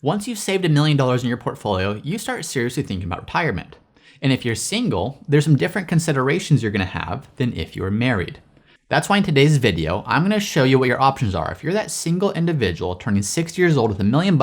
Once you've saved $1 million in your portfolio, you start seriously thinking about retirement. And if you're single, there's some different considerations you're gonna have than if you were married. That's why in today's video, I'm gonna show you what your options are. If you're that single individual turning 60 years old with $1 million,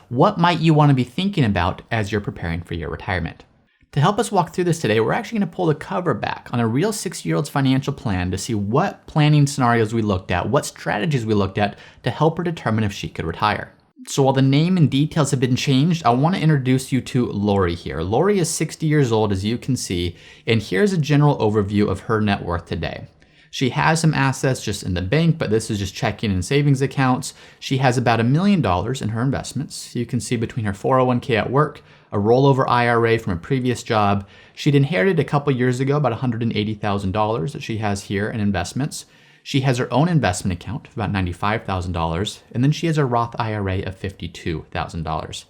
what might you wanna be thinking about as you're preparing for your retirement? To help us walk through this today, we're actually gonna pull the cover back on a real 60-year-old's financial plan to see what planning scenarios we looked at, what strategies we looked at to help her determine if she could retire. So while the name and details have been changed, I want to introduce you to Lori here. Lori is 60 years old, as you can see, and here's a general overview of her net worth today. She has some assets just in the bank, but this is just checking and savings accounts. She has about $1 million in her investments. You can see between her 401k at work, a rollover IRA from a previous job. She'd inherited a couple years ago about $180,000 that she has here in investments. She has her own investment account of about $95,000, and then she has a Roth IRA of $52,000.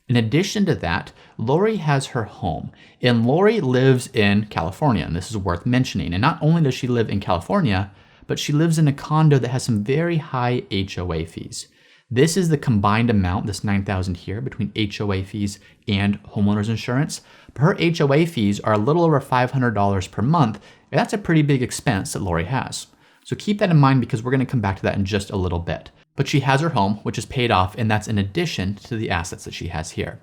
In addition to that, Lori has her home, and Lori lives in California, and this is worth mentioning. And not only does she live in California, but she lives in a condo that has some very high HOA fees. This is the combined amount, this $9,000 here, between HOA fees and homeowner's insurance. But her HOA fees are a little over $500 per month, and that's a pretty big expense that Lori has. So keep that in mind because we're going to come back to that in just a little bit. But she has her home, which is paid off, and that's in addition to the assets that she has here.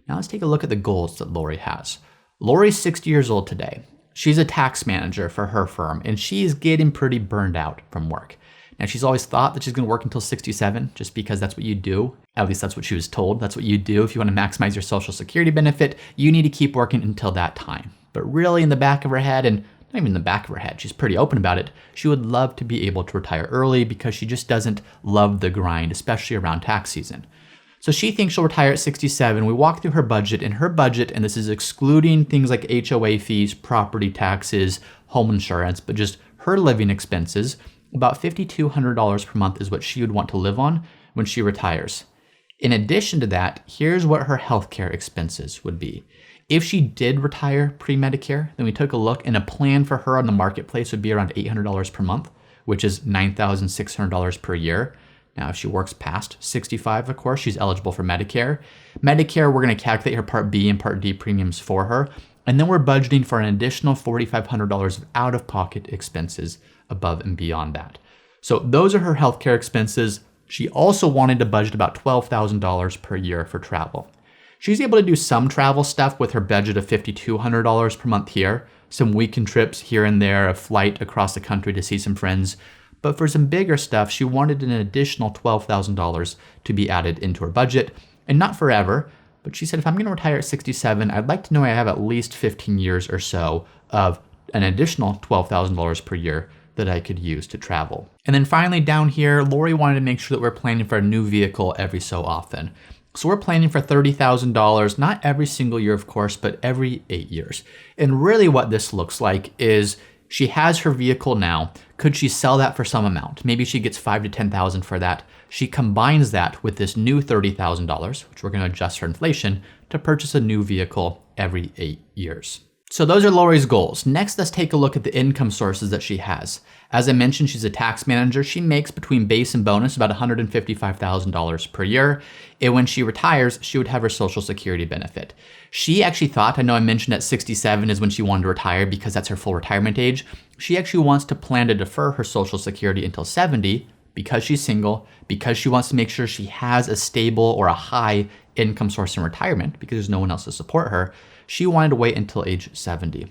Now let's take a look at the goals that Lori has. Lori's 60 years old today. She's a tax manager for her firm, and she's getting pretty burned out from work. Now she's always thought that she's going to work until 67 just because that's what you do. At least that's what she was told. That's what you do. If you want to maximize your Social Security benefit, you need to keep working until that time. But really in the back of her head, and not even in the back of her head, she's pretty open about it, she would love to be able to retire early because she just doesn't love the grind, especially around tax season. So she thinks she'll retire at 67. We walk through her budget, and this is excluding things like HOA fees, property taxes, home insurance, but just her living expenses. About $5,200 per month is what she would want to live on when she retires. In addition to that, here's what her healthcare expenses would be. If she did retire pre-Medicare, then we took a look and a plan for her on the marketplace would be around $800 per month, which is $9,600 per year. Now, if she works past 65, of course, she's eligible for Medicare. Medicare, we're going to calculate her Part B and Part D premiums for her. And then we're budgeting for an additional $4,500 of out-of-pocket expenses above and beyond that. So those are her healthcare expenses. She also wanted to budget about $12,000 per year for travel. She's able to do some travel stuff with her budget of $5,200 per month here, some weekend trips here and there, a flight across the country to see some friends. But for some bigger stuff, she wanted an additional $12,000 to be added into her budget, and not forever. But she said, if I'm going to retire at 67, I'd like to know I have at least 15 years or so of an additional $12,000 per year that I could use to travel. And then finally down here, Lori wanted to make sure that we're planning for a new vehicle every so often. So we're planning for $30,000, not every single year, of course, but every 8 years. And really what this looks like is she has her vehicle now. Could she sell that for some amount? Maybe she gets $5,000 to $10,000 for that. She combines that with this new $30,000, which we're going to adjust for inflation, to purchase a new vehicle every 8 years. So those are Lori's goals. Next, let's take a look at the income sources that she has. As I mentioned, she's a tax manager. She makes between base and bonus about $155,000 per year. And when she retires, she would have her Social Security benefit. She actually thought, I know I mentioned at 67 is when she wanted to retire because that's her full retirement age. She actually wants to plan to defer her Social Security until 70 because she's single, because she wants to make sure she has a stable or a high income source in retirement because there's no one else to support her. She wanted to wait until age 70.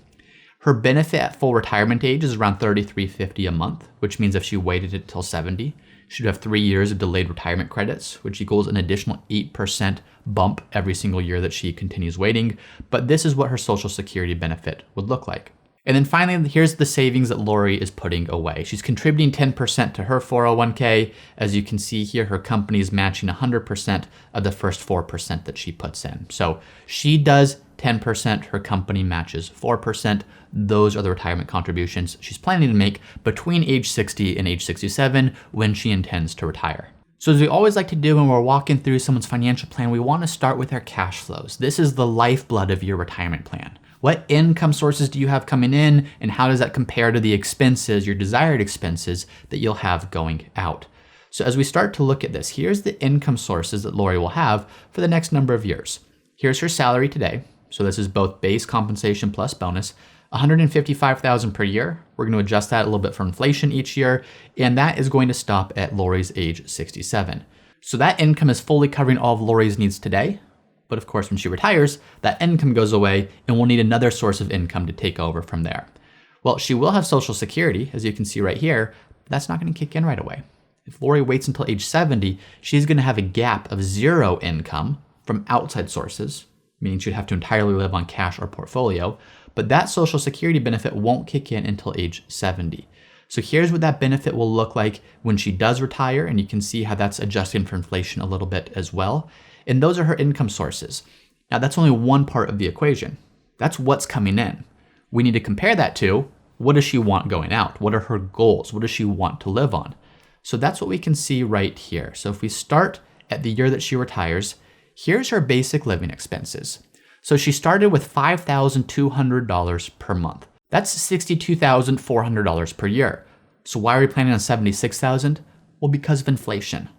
Her benefit at full retirement age is around $33.50 a month, which means if she waited until 70, she'd have 3 years of delayed retirement credits, which equals an additional 8% bump every single year that she continues waiting. But this is what her Social Security benefit would look like. And then finally, here's the savings that Lori is putting away. She's contributing 10% to her 401k. As you can see here, her company is matching 100% of the first 4% that she puts in. So she does 10%, her company matches 4%. Those are the retirement contributions she's planning to make between age 60 and age 67 when she intends to retire. So as we always like to do when we're walking through someone's financial plan, we want to start with their cash flows. This is the lifeblood of your retirement plan. What income sources do you have coming in, and how does that compare to the expenses, your desired expenses that you'll have going out? So as we start to look at this, here's the income sources that Lori will have for the next number of years. Here's her salary today. So this is both base compensation plus bonus, $155,000 per year. We're going to adjust that a little bit for inflation each year, and that is going to stop at Lori's age 67. So that income is fully covering all of Lori's needs today. But of course, when she retires, that income goes away and we'll need another source of income to take over from there. Well, she will have Social Security, as you can see right here, but that's not going to kick in right away. If Lori waits until age 70, she's going to have a gap of zero income from outside sources, meaning she'd have to entirely live on cash or portfolio, but that Social Security benefit won't kick in until age 70. So here's what that benefit will look like when she does retire, and you can see how that's adjusting for inflation a little bit as well. And those are her income sources. Now that's only one part of the equation. That's what's coming in. We need to compare that to what does she want going out? What are her goals? What does she want to live on? So that's what we can see right here. So if we start at the year that she retires, here's her basic living expenses. So she started with $5,200 per month. That's $62,400 per year. So why are we planning on $76,000? Well, because of inflation.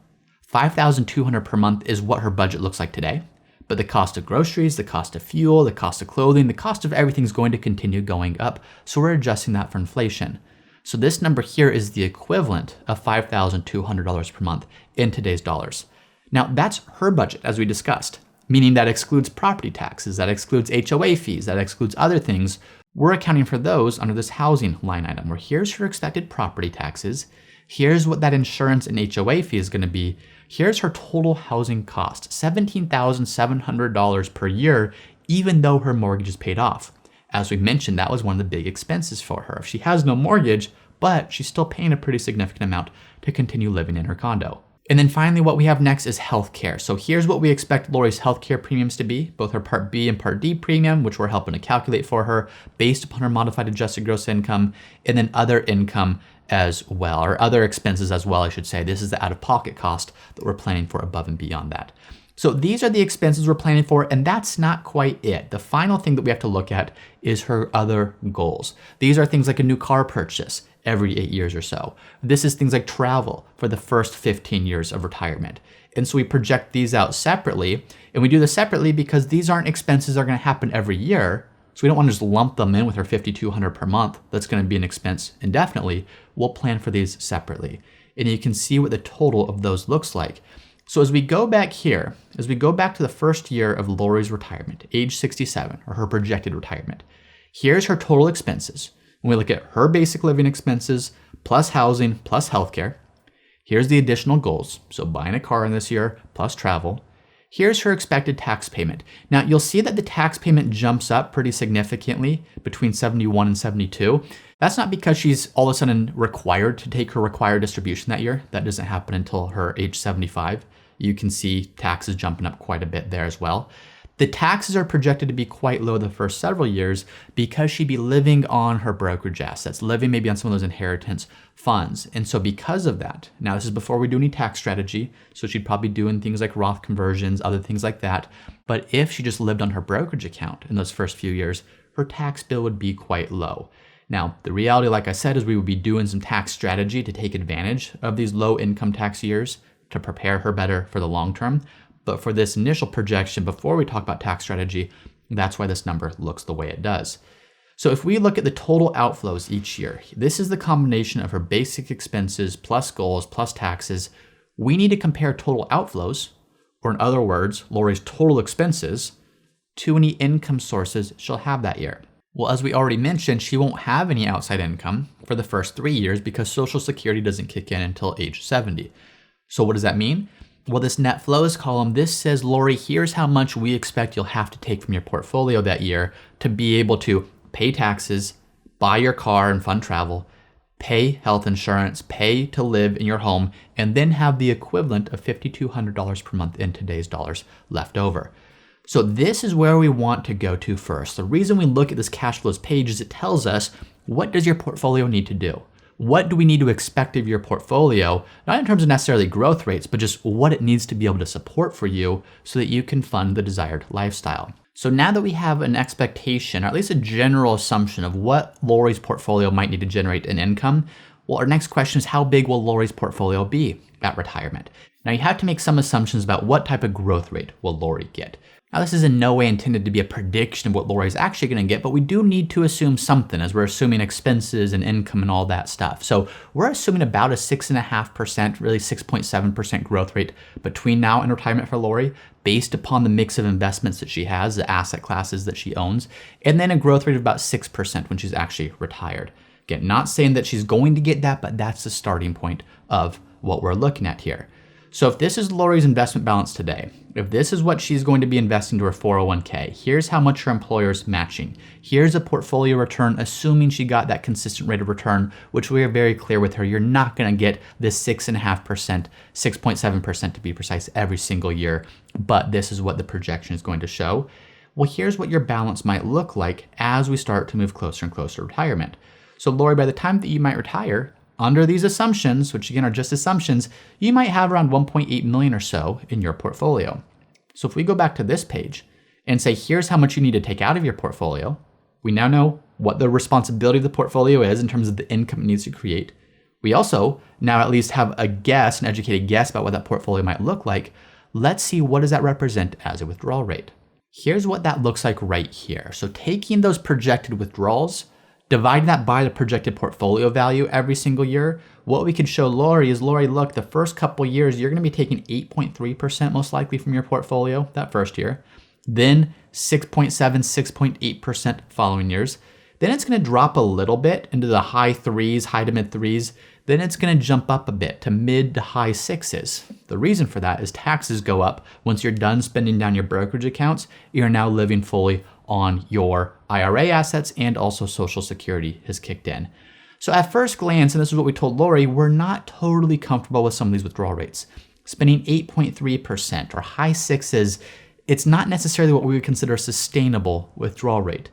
$5,200 per month is what her budget looks like today. But the cost of groceries, the cost of fuel, the cost of clothing, the cost of everything is going to continue going up. So we're adjusting that for inflation. So this number here is the equivalent of $5,200 per month in today's dollars. Now that's her budget, as we discussed, meaning that excludes property taxes, that excludes HOA fees, that excludes other things. We're accounting for those under this housing line item, where here's her expected property taxes, here's what that insurance and HOA fee is going to be, here's her total housing cost, $17,700 per year, even though her mortgage is paid off. As we mentioned, that was one of the big expenses for her. She has no mortgage, but she's still paying a pretty significant amount to continue living in her condo. And then finally, what we have next is healthcare. So here's what we expect Lori's healthcare premiums to be, both her Part B and Part D premium, which we're helping to calculate for her based upon her modified adjusted gross income, and then other income as well, or other expenses as well, I should say. This is the out-of-pocket cost that we're planning for above and beyond that. So these are the expenses we're planning for, and that's not quite it. The final thing that we have to look at is her other goals. These are things like a new car purchase every 8 years or so. This is things like travel for the first 15 years of retirement. And so we project these out separately, and we do this separately because these aren't expenses that are going to happen every year. So we don't want to just lump them in with her $5,200 per month. That's going to be an expense indefinitely. We'll plan for these separately. And you can see what the total of those looks like. So as we go back here, as we go back to the first year of Lori's retirement, age 67, or her projected retirement, here's her total expenses. When we look at her basic living expenses, plus housing, plus healthcare, here's the additional goals. So buying a car in this year, plus travel. Here's her expected tax payment. Now you'll see that the tax payment jumps up pretty significantly between 71 and 72. That's not because she's all of a sudden required to take her required distribution that year. That doesn't happen until her age 75. You can see taxes jumping up quite a bit there as well. The taxes are projected to be quite low the first several years because she'd be living on her brokerage assets, living maybe on some of those inheritance funds. And so because of that, now this is before we do any tax strategy, so she'd probably doing things like Roth conversions, other things like that. But if she just lived on her brokerage account in those first few years, her tax bill would be quite low. Now, the reality, like I said, is we would be doing some tax strategy to take advantage of these low income tax years to prepare her better for the long term. But for this initial projection, before we talk about tax strategy, that's why this number looks the way it does. So if we look at the total outflows each year, this is the combination of her basic expenses plus goals plus taxes. We need to compare total outflows, or in other words, Lori's total expenses, to any income sources she'll have that year. Well, as we already mentioned, she won't have any outside income for the first 3 years because Social Security doesn't kick in until age 70. So what does that mean? Well, this net flows column, this says, Lori, here's how much we expect you'll have to take from your portfolio that year to be able to pay taxes, buy your car and fund travel, pay health insurance, pay to live in your home, and then have the equivalent of $5,200 per month in today's dollars left over. So this is where we want to go to first. The reason we look at this cash flows page is it tells us, what does your portfolio need to do? What do we need to expect of your portfolio, not in terms of necessarily growth rates, but just what it needs to be able to support for you so that you can fund the desired lifestyle. So now that we have an expectation, or at least a general assumption of what Lori's portfolio might need to generate in income, well, our next question is, how big will Lori's portfolio be? at retirement. Now you have to make some assumptions about what type of growth rate will Lori get. Now this is in no way intended to be a prediction of what Lori's actually going to get, but we do need to assume something as we're assuming expenses and income and all that stuff. So we're assuming about a 6.5%, really 6.7% growth rate between now and retirement for Lori, based upon the mix of investments that she has, the asset classes that she owns, and then a growth rate of about 6% when she's actually retired. Again, not saying that she's going to get that, but that's the starting point of what we're looking at here. So if this is Lori's investment balance today, if this is what she's going to be investing to her 401k, here's how much her employer's matching. Here's a portfolio return, assuming she got that consistent rate of return, which we are very clear with her. You're not going to get this 6.5%, 6.7% to be precise every single year, but this is what the projection is going to show. Well, here's what your balance might look like as we start to move closer and closer to retirement. So Lori, by the time that you might retire, under these assumptions, which again are just assumptions, you might have around 1.8 million or so in your portfolio. So if we go back to this page and say, here's how much you need to take out of your portfolio, we now know what the responsibility of the portfolio is in terms of the income it needs to create. We also now at least have a guess, an educated guess about what that portfolio might look like. Let's see, what does that represent as a withdrawal rate? Here's what that looks like right here. So taking those projected withdrawals, dividing that by the projected portfolio value every single year, what we could show Lori is, Lori, look, the first couple years, you're going to be taking 8.3% most likely from your portfolio that first year, then 6.7, 6.8% following years. Then it's going to drop a little bit into the high threes, high to mid threes. Then it's going to jump up a bit to mid to high sixes. The reason for that is taxes go up once you're done spending down your brokerage accounts. You're now living fully on your IRA assets, and also Social Security has kicked in. So at first glance, and this is what we told Lori, we're not totally comfortable with some of these withdrawal rates. Spending 8.3% or high sixes, it's not necessarily what we would consider a sustainable withdrawal rate.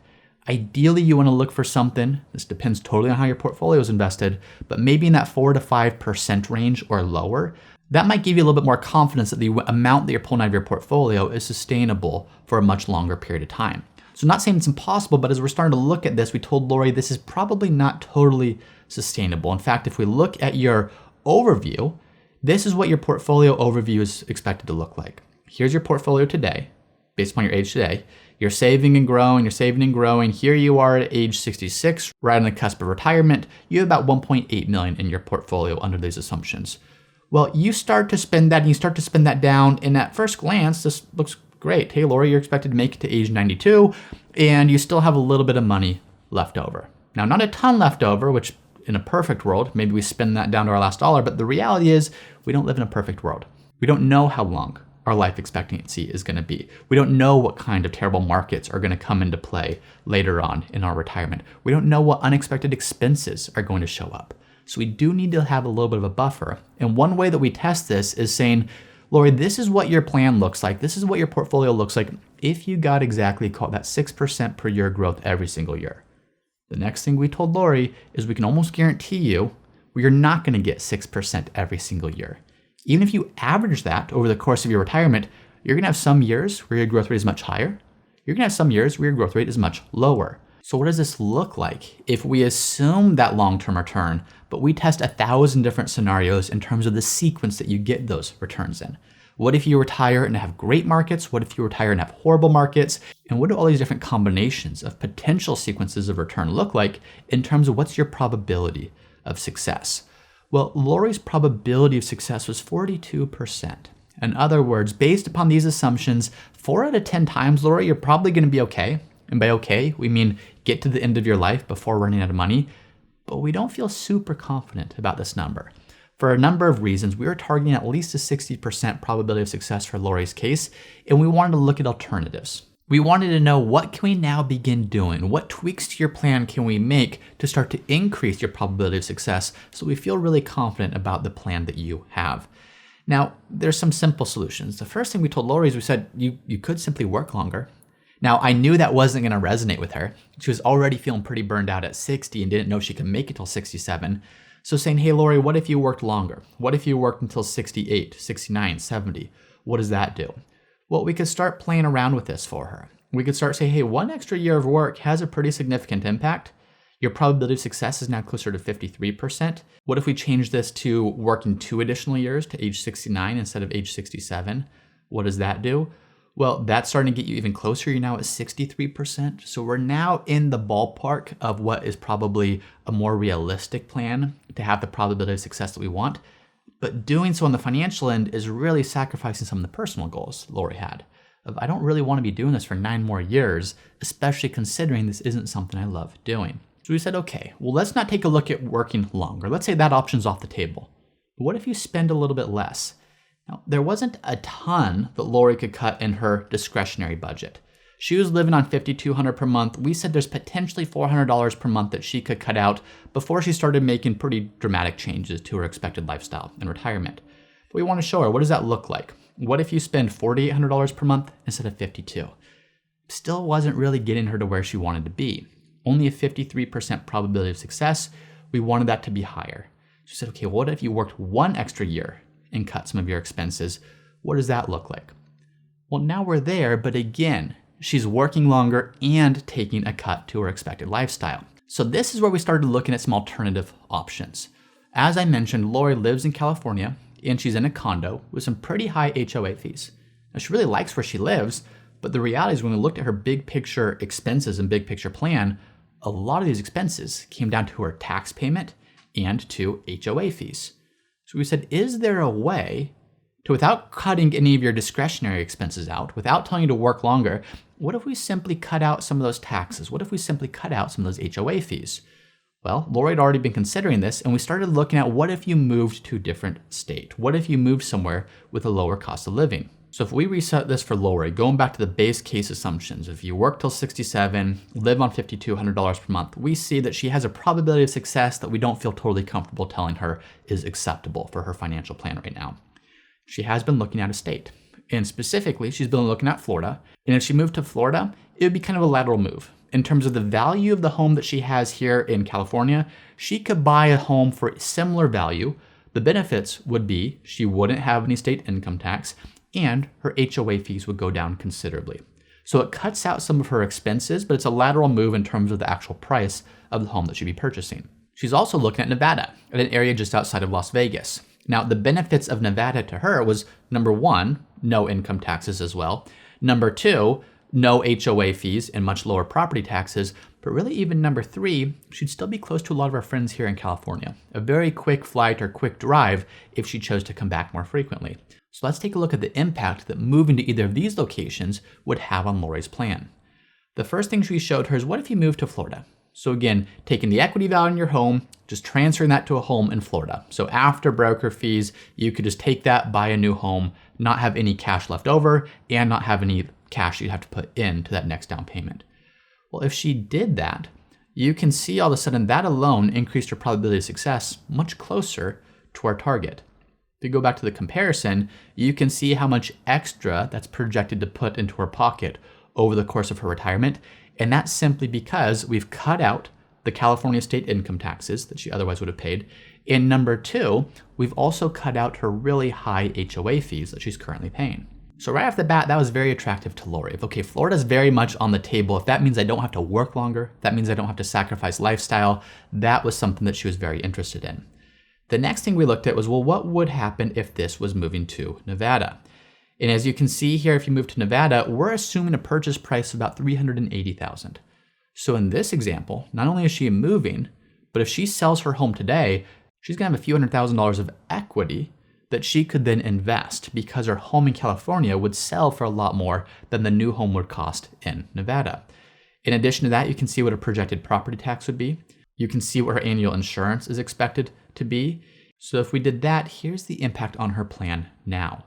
Ideally, you want to look for something, this depends totally on how your portfolio is invested, but maybe in that 4 to 5% range or lower. That might give you a little bit more confidence that the amount that you're pulling out of your portfolio is sustainable for a much longer period of time. So not saying it's impossible, but as we're starting to look at this, we told Lori this is probably not totally sustainable. In fact, if we look at your overview, this is what your portfolio overview is expected to look like. Here's your portfolio today, based upon your age today. You're saving and growing, you're saving and growing. Here you are at age 66, right on the cusp of retirement. You have about 1.8 million in your portfolio under these assumptions. Well, you start to spend that and you start to spend that down, and at first glance, this looks great. Hey, Lori, you're expected to make it to age 92, and you still have a little bit of money left over. Now, not a ton left over, which in a perfect world, maybe we spend that down to our last dollar, but the reality is we don't live in a perfect world. We don't know how long our life expectancy is going to be. We don't know what kind of terrible markets are going to come into play later on in our retirement. We don't know what unexpected expenses are going to show up. So we do need to have a little bit of a buffer. And one way that we test this is saying, Lori, this is what your plan looks like. This is what your portfolio looks like if you got exactly called that 6% per year growth every single year. The next thing we told Lori is we can almost guarantee you you're not going to get 6% every single year. Even if you average that over the course of your retirement, you're going to have some years where your growth rate is much higher. You're going to have some years where your growth rate is much lower. So what does this look like if we assume that long-term return, but we test 1,000 different scenarios in terms of the sequence that you get those returns in? What if you retire and have great markets? What if you retire and have horrible markets? And what do all these different combinations of potential sequences of return look like in terms of what's your probability of success? Well, Lori's probability of success was 42%. In other words, based upon these assumptions, 4 out of 10 times, Lori, you're probably going to be okay. And by okay, we mean get to the end of your life before running out of money. But we don't feel super confident about this number. For a number of reasons, we were targeting at least a 60% probability of success for Lori's case, and we wanted to look at alternatives. We wanted to know, what can we now begin doing? What tweaks to your plan can we make to start to increase your probability of success so we feel really confident about the plan that you have? Now, there's some simple solutions. The first thing we told Lori is we said, you could simply work longer. Now, I knew that wasn't going to resonate with her. She was already feeling pretty burned out at 60 and didn't know she could make it till 67. So saying, hey, Lori, what if you worked longer? What if you worked until 68, 69, 70? What does that do? Well, we could start playing around with this for her. We could start saying, hey, 1 extra year of work has a pretty significant impact. Your probability of success is now closer to 53%. What if we change this to working 2 additional years to age 69 instead of age 67? What does that do? Well, that's starting to get you even closer. You're now at 63%. So we're now in the ballpark of what is probably a more realistic plan to have the probability of success that we want. But doing so on the financial end is really sacrificing some of the personal goals Lori had. I don't really want to be doing this for 9 more years, especially considering this isn't something I love doing. So we said, okay, well, let's not take a look at working longer. Let's say that option's off the table. But what if you spend a little bit less? Now, there wasn't a ton that Lori could cut in her discretionary budget. She was living on $5,200 per month. We said there's potentially $400 per month that she could cut out before she started making pretty dramatic changes to her expected lifestyle and retirement. But we want to show her, what does that look like? What if you spend $4,800 per month instead of $5,200? Still wasn't really getting her to where she wanted to be. Only a 53% probability of success. We wanted that to be higher. She said, okay, what if you worked 1 extra year and cut some of your expenses? What does that look like? Well, now we're there, but again, she's working longer and taking a cut to her expected lifestyle. So this is where we started looking at some alternative options. As I mentioned, Lori lives in California and she's in a condo with some pretty high HOA fees. Now, she really likes where she lives, but the reality is when we looked at her big picture expenses and big picture plan, a lot of these expenses came down to her tax payment and to HOA fees. So we said, is there a way to, without cutting any of your discretionary expenses out, without telling you to work longer, what if we simply cut out some of those taxes? What if we simply cut out some of those HOA fees? Well, Lori had already been considering this, and we started looking at what if you moved to a different state? What if you moved somewhere with a lower cost of living? So if we reset this for Lori, going back to the base case assumptions, if you work till 67, live on $5,200 per month, we see that she has a probability of success that we don't feel totally comfortable telling her is acceptable for her financial plan right now. She has been looking at a state, and specifically, she's been looking at Florida. And if she moved to Florida, it would be kind of a lateral move. In terms of the value of the home that she has here in California, she could buy a home for a similar value. The benefits would be she wouldn't have any state income tax, and her HOA fees would go down considerably. So it cuts out some of her expenses, but it's a lateral move in terms of the actual price of the home that she'd be purchasing. She's also looking at Nevada, at an area just outside of Las Vegas. Now, the benefits of Nevada to her was, number 1, no income taxes as well. Number 2, no HOA fees and much lower property taxes. But really even number 3, she'd still be close to a lot of our friends here in California. A very quick flight or quick drive if she chose to come back more frequently. So let's take a look at the impact that moving to either of these locations would have on Lori's plan. The first thing we showed her is, what if you moved to Florida? So again, taking the equity value in your home, just transferring that to a home in Florida. So after broker fees, you could just take that, buy a new home, not have any cash left over, and not have any cash you'd have to put into that next down payment. Well, if she did that, you can see all of a sudden that alone increased her probability of success much closer to our target. If you go back to the comparison, you can see how much extra that's projected to put into her pocket over the course of her retirement. And that's simply because we've cut out the California state income taxes that she otherwise would have paid. And number 2, we've also cut out her really high HOA fees that she's currently paying. So right off the bat, that was very attractive to Lori. If, okay, Florida's very much on the table. If that means I don't have to work longer, that means I don't have to sacrifice lifestyle, that was something that she was very interested in. The next thing we looked at was, well, what would happen if this was moving to Nevada? And as you can see here, if you move to Nevada, we're assuming a purchase price of about $380,000. So in this example, not only is she moving, but if she sells her home today, she's gonna have a few $100,000 of equity that she could then invest, because her home in California would sell for a lot more than the new home would cost in Nevada. In addition to that, you can see what a projected property tax would be. You can see what her annual insurance is expected to be. So if we did that, here's the impact on her plan now.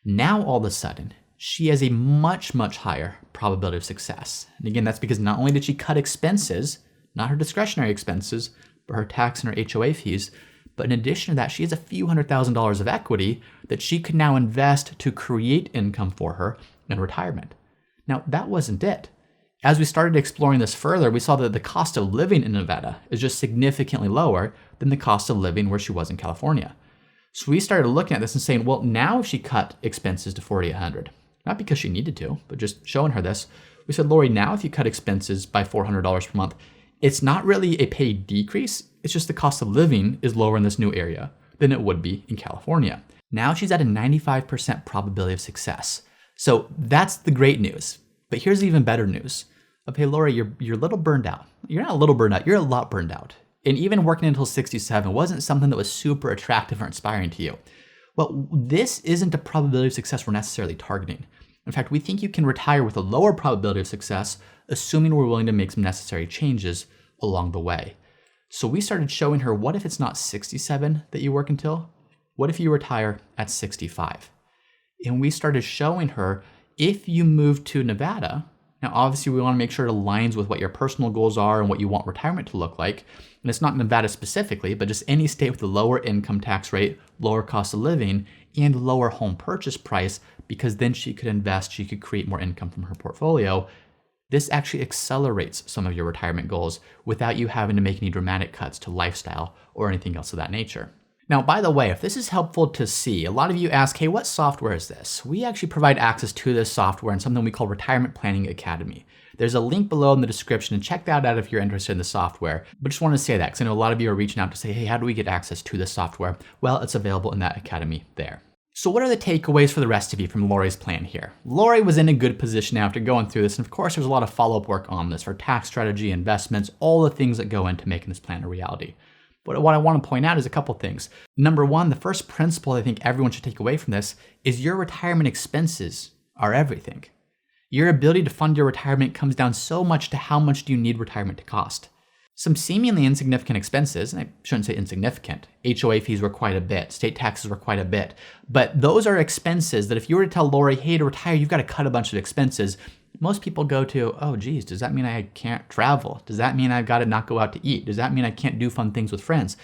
Now, all of a sudden, she has a much, much higher probability of success. And again, that's because not only did she cut expenses, not her discretionary expenses, but her tax and her HOA fees, but in addition to that, she has a few $100,000 of equity that she could now invest to create income for her in retirement. Now, that wasn't it. As we started exploring this further, we saw that the cost of living in Nevada is just significantly lower than the cost of living where she was in California. So we started looking at this and saying, well, now if she cut expenses to $4,800, not because she needed to, but just showing her this, we said, Lori, now if you cut expenses by $400 per month, It's not really a pay decrease, it's just the cost of living is lower in this new area than it would be in California. Now she's at a 95% probability of success. So that's the great news. But here's the even better news. Okay, Lori, you're a little burned out. You're not a little burned out, you're a lot burned out. And even working until 67 wasn't something that was super attractive or inspiring to you. Well, this isn't a probability of success we're necessarily targeting. In fact, we think you can retire with a lower probability of success, assuming we're willing to make some necessary changes along the way. So we started showing her, what if it's not 67 that you work until? What if you retire at 65? And we started showing her, if you move to Nevada, now obviously we want to make sure it aligns with what your personal goals are and what you want retirement to look like. And it's not Nevada specifically, but just any state with a lower income tax rate, lower cost of living, and lower home purchase price, because then she could invest, she could create more income from her portfolio. This actually accelerates some of your retirement goals without you having to make any dramatic cuts to lifestyle or anything else of that nature. Now, by the way, if this is helpful to see, a lot of you ask, hey, what software is this? We actually provide access to this software in something we call Retirement Planning Academy. There's a link below in the description, and check that out if you're interested in the software. But just want to say that because I know a lot of you are reaching out to say, hey, how do we get access to this software? Well, it's available in that academy there. So what are the takeaways for the rest of you from Lori's plan here? Lori was in a good position after going through this, and of course there's a lot of follow-up work on this for tax strategy, investments, all the things that go into making this plan a reality. But what I want to point out is a couple things. Number one, the first principle I think everyone should take away from this is your retirement expenses are everything. Your ability to fund your retirement comes down so much to how much do you need retirement to cost. Some seemingly insignificant expenses, and I shouldn't say insignificant, HOA fees were quite a bit, state taxes were quite a bit, but those are expenses that if you were to tell Lori, hey, to retire, you've got to cut a bunch of expenses, most people go to, oh geez, does that mean I can't travel? Does that mean I've got to not go out to eat? Does that mean I can't do fun things with friends?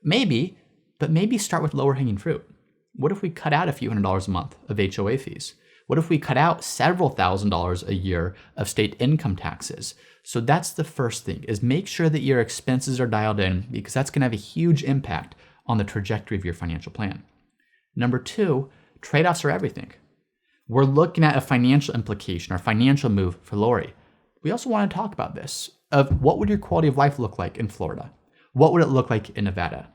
Maybe, but maybe start with lower hanging fruit. What if we cut out a few $100s a month of HOA fees? What if we cut out several $1,000s a year of state income taxes? So that's the first thing, is make sure that your expenses are dialed in, because that's going to have a huge impact on the trajectory of your financial plan. Number two, trade-offs are everything. We're looking at a financial implication or financial move for Lori. We also want to talk about this, of what would your quality of life look like in Florida? What would it look like in Nevada?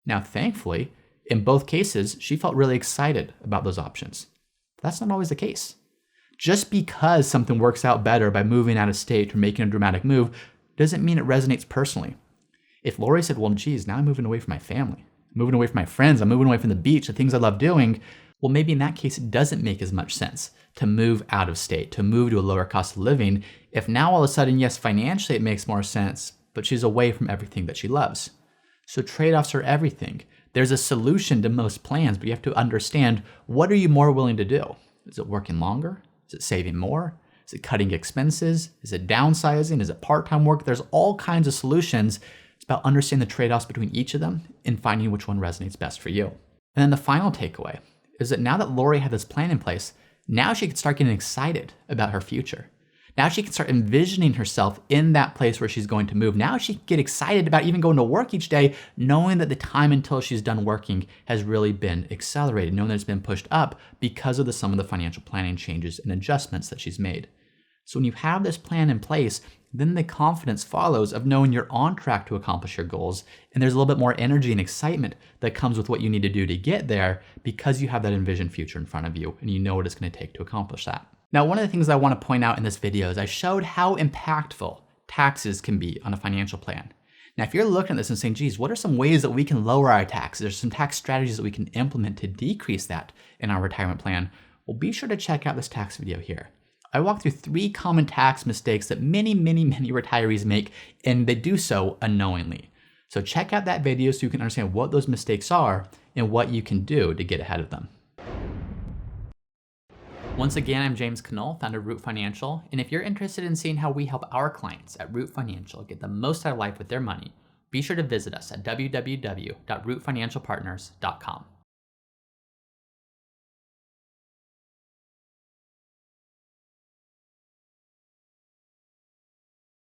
Now, thankfully, in both cases, she felt really excited about those options. But that's not always the case. Just because something works out better by moving out of state or making a dramatic move doesn't mean it resonates personally. If Lori said, well, geez, now I'm moving away from my family, I'm moving away from my friends, I'm moving away from the beach, the things I love doing, well, maybe in that case, it doesn't make as much sense to move out of state, to move to a lower cost of living, if now all of a sudden, yes, financially it makes more sense, but she's away from everything that she loves. So trade-offs are everything. There's a solution to most plans, but you have to understand, what are you more willing to do? Is it working longer? Is it saving more? Is it cutting expenses? Is it downsizing? Is it part-time work? There's all kinds of solutions. It's about understanding the trade-offs between each of them and finding which one resonates best for you. And then the final takeaway is that now that Lori had this plan in place, now she can start getting excited about her future. Now she can start envisioning herself in that place where she's going to move. Now she can get excited about even going to work each day, knowing that the time until she's done working has really been accelerated, knowing that it's been pushed up because of some of the financial planning changes and adjustments that she's made. So when you have this plan in place, then the confidence follows of knowing you're on track to accomplish your goals. And there's a little bit more energy and excitement that comes with what you need to do to get there, because you have that envisioned future in front of you and you know what it's going to take to accomplish that. Now, one of the things I want to point out in this video is I showed how impactful taxes can be on a financial plan. Now, if you're looking at this and saying, geez, what are some ways that we can lower our taxes? There's some tax strategies that we can implement to decrease that in our retirement plan. Well, be sure to check out this tax video here. I walk through 3 common tax mistakes that many retirees make, and they do so unknowingly. So check out that video so you can understand what those mistakes are and what you can do to get ahead of them. Once again, I'm James Knoll, founder of Root Financial, and if you're interested in seeing how we help our clients at Root Financial get the most out of life with their money, be sure to visit us at www.rootfinancialpartners.com.